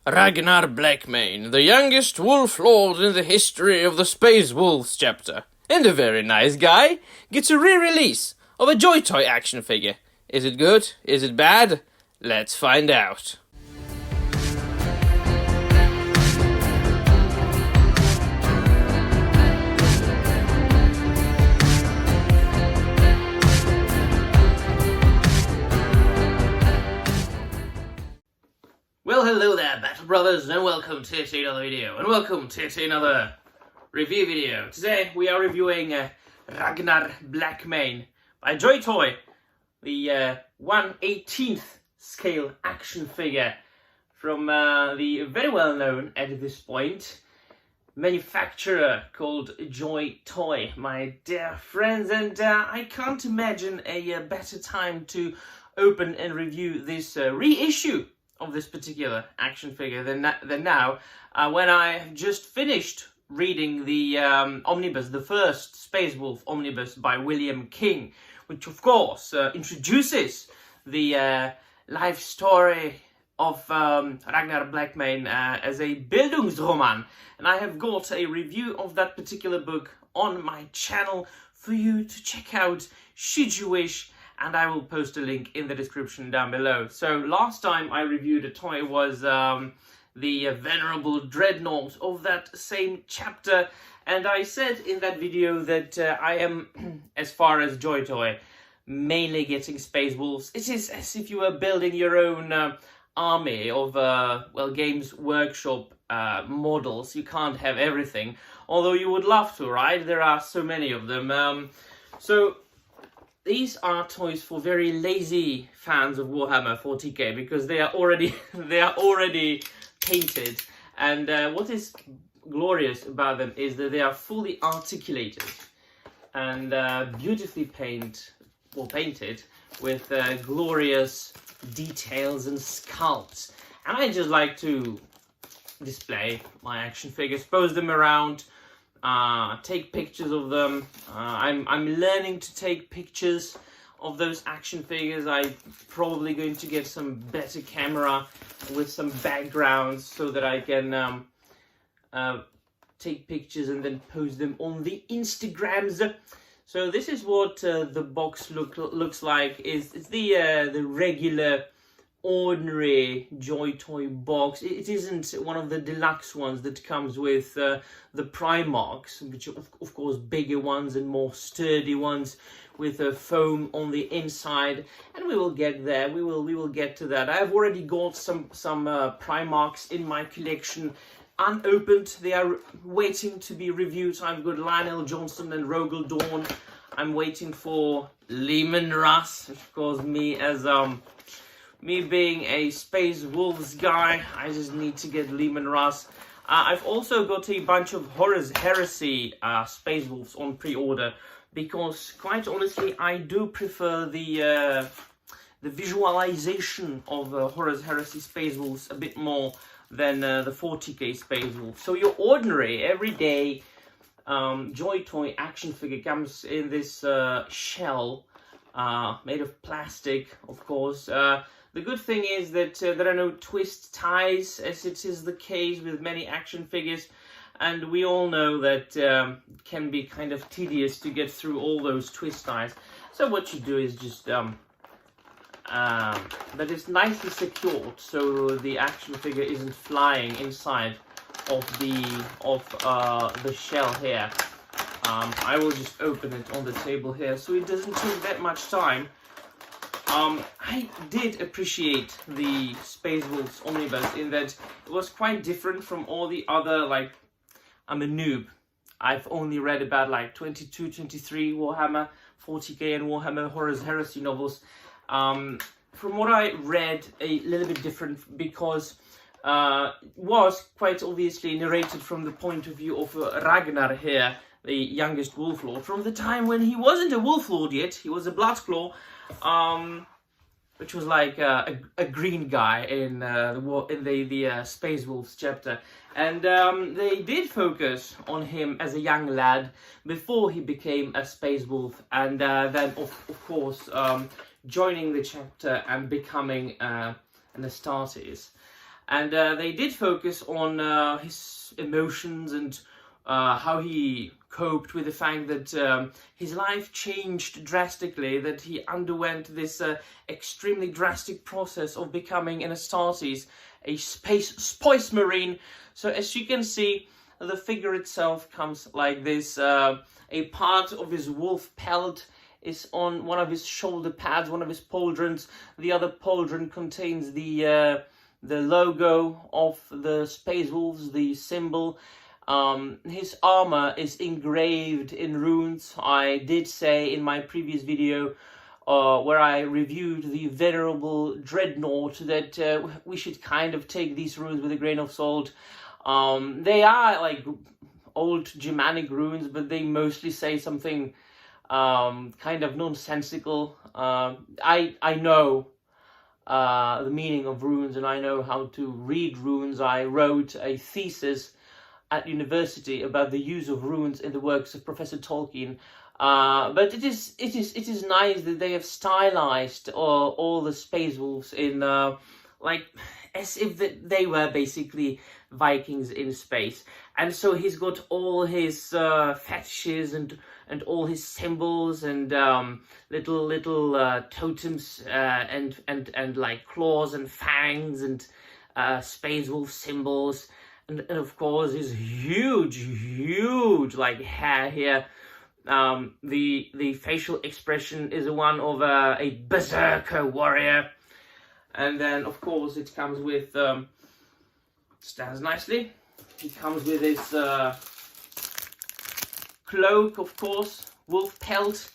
Ragnar Blackmane, the youngest wolf lord in the history of the Space Wolves chapter, and a very nice guy, gets a re-release of a JoyToy action figure. Is it good? Is it bad? Let's find out. Well, hello there, Battle Brothers, and welcome to another video, and welcome to another review video. Today we are reviewing Ragnar Blackmane by JoyToy, the 1/18th scale action figure from the very well known, at this point, manufacturer called JoyToy, my dear friends, and I can't imagine a better time to open and review this reissue of this particular action figure than now, when I just finished reading the omnibus, the first Space Wolf omnibus by William King, which of course introduces the life story of Ragnar Blackmane as a Bildungsroman, and I have got a review of that particular book on my channel for you to check out should you wish, and I will post a link in the description down below. So last time I reviewed a toy was the venerable dreadnought of that same chapter, and I said in that video that I am, as far as JoyToy, mainly getting Space Wolves. It is as if you were building your own army of, well, Games Workshop models. You can't have everything, although you would love to, right? There are so many of them. So these are toys for very lazy fans of Warhammer 40k, because they are already painted, and what is glorious about them is that they are fully articulated and beautifully painted with glorious details and sculpts. And I just like to display my action figures, pose them around, take pictures of them. I'm learning to take pictures of those action figures. I'm probably going to get some better camera with some backgrounds so that I can take pictures and then post them on the Instagrams. So this is what the box looks like. It's the regular, ordinary JoyToy box. It isn't one of the deluxe ones that comes with the Primarchs, which are of course bigger ones and more sturdy ones with a foam on the inside, and we will get there. We will get to that. I've already got some Primarchs in my collection unopened. They are waiting to be reviewed. I've got Lionel Johnson and Rogel Dawn. I'm waiting for Lehman Russ, which of course me being a Space Wolves guy, I just need to get Lehman Russ. I've also got a bunch of Horus Heresy Space Wolves on pre-order, because quite honestly I do prefer the visualization of Horus Heresy Space Wolves a bit more than the 40k Space Wolves. So your ordinary, everyday JoyToy action figure comes in this shell made of plastic, of course. The good thing is that there are no twist ties, as it is the case with many action figures, and we all know that it can be kind of tedious to get through all those twist ties. So what you do is just that it's nicely secured, so the action figure isn't flying inside of the shell here. I will just open it on the table here, so it doesn't take that much time. I did appreciate the Space Wolves omnibus in that it was quite different from all the other, like, I'm a noob. I've only read about like 22, 23 Warhammer 40k and Warhammer Horus Heresy novels. From what I read, a little bit different, because it was quite obviously narrated from the point of view of Ragnar here, the youngest Wolf Lord, from the time when he wasn't a Wolf Lord yet. He was a Bloodclaw, which was like a green guy in the Space Wolves chapter, and they did focus on him as a young lad before he became a Space Wolf, and then of course joining the chapter and becoming an Astartes. And they did focus on his emotions and how he coped with the fact that his life changed drastically, that he underwent this extremely drastic process of becoming an Astartes, a space marine. So as you can see, the figure itself comes like this. A part of his wolf pelt is on one of his shoulder pads, one of his pauldrons. The other pauldron contains the logo of the Space Wolves, the symbol. His armor is engraved in runes. I did say in my previous video where I reviewed the Venerable Dreadnought that we should kind of take these runes with a grain of salt. They are like old Germanic runes, but they mostly say something kind of nonsensical. I know the meaning of runes, and I know how to read runes. I wrote a thesis at university about the use of runes in the works of Professor Tolkien. But it is nice that they have stylized all the Space Wolves in like as if they were basically Vikings in space. And so he's got all his fetishes and all his symbols and little totems and like claws and fangs and Space Wolf symbols. And of course his huge like hair here. The facial expression is one of a berserker warrior. And then of course it comes with stands nicely. It comes with his cloak, of course, wolf pelt,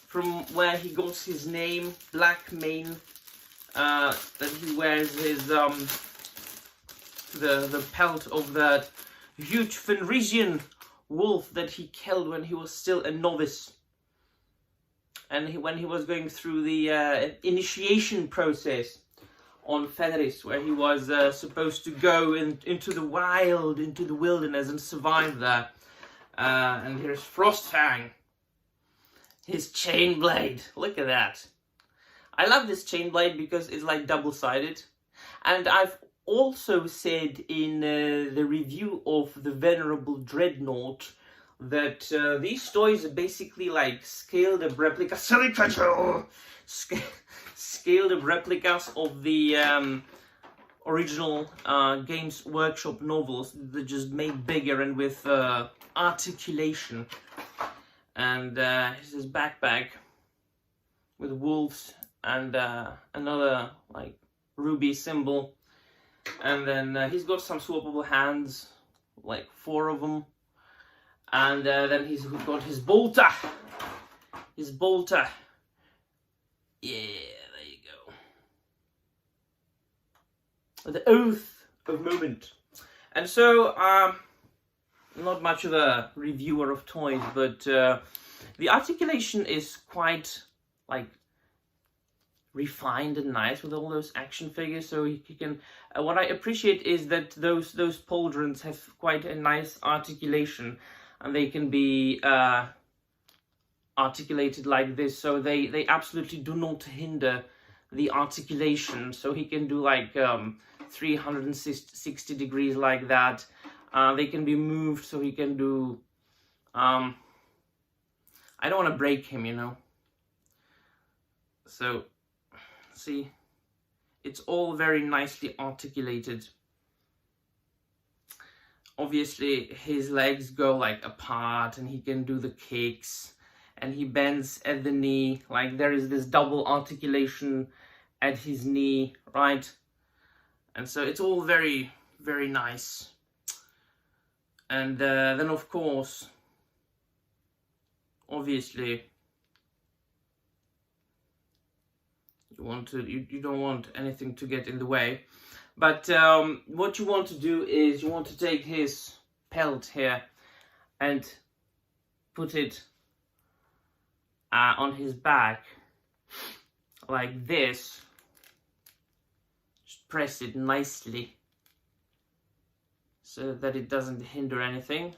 from where he got his name, Blackmane. That he wears his the pelt of that huge Fenrisian wolf that he killed when he was still a novice, and when he was going through the initiation process on Fenris, where he was supposed to go into the wild, into the wilderness and survive there. And here's Frostfang, his chain blade. Look at that. I love this chain blade because it's like double-sided. And I've also said in the review of the Venerable Dreadnought that these toys are basically like scaled-up replicas. Sorry, scaled-up replicas of the original Games Workshop novels. They're just made bigger and with articulation. And here's his backpack with wolves and another like ruby symbol. And then he's got some swappable hands, like 4 of them. And then he's got his bolter. His bolter. Yeah, there you go. The Oath of Moment. And so, not much of a reviewer of toys, but the articulation is quite, like, refined and nice with all those action figures. So you can, what I appreciate is that those pauldrons have quite a nice articulation, and they can be articulated like this, so they absolutely do not hinder the articulation. So he can do like 360 degrees like that. They can be moved, so he can do I don't want to break him, you know. So see, it's all very nicely articulated. Obviously his legs go like apart, and he can do the kicks, and he bends at the knee, like there is this double articulation at his knee, right? And so it's all very, very nice. And then of course, obviously, you don't want anything to get in the way. But what you want to do is you want to take his pelt here and put it on his back like this. Just press it nicely so that it doesn't hinder anything.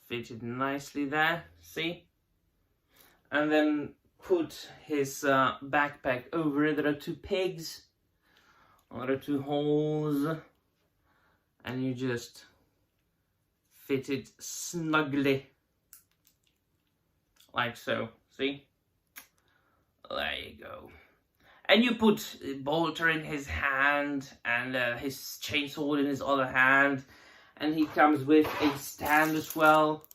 Fit it nicely there, see? And then put his backpack over it. There are 2 pegs Another 2 holes, and you just fit it snugly, like so. See? There you go. And you put Bolter in his hand, and his chainsaw in his other hand, and he comes with a stand as well,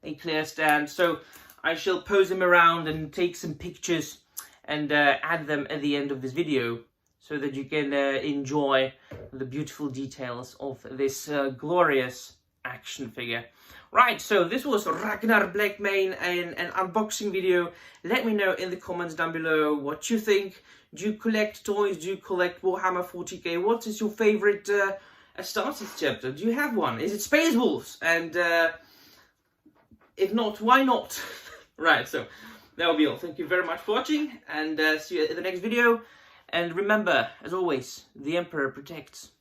a clear stand. So I shall pose him around and take some pictures and add them at the end of this video, so that you can enjoy the beautiful details of this glorious action figure. Right, so this was Ragnar Blackmane in an unboxing video. Let me know in the comments down below what you think. Do you collect toys? Do you collect Warhammer 40k? What is your favorite Astartes chapter? Do you have one? Is it Space Wolves? And if not, why not? Right, so that will be all. Thank you very much for watching, and see you in the next video. And remember, as always, the Emperor protects.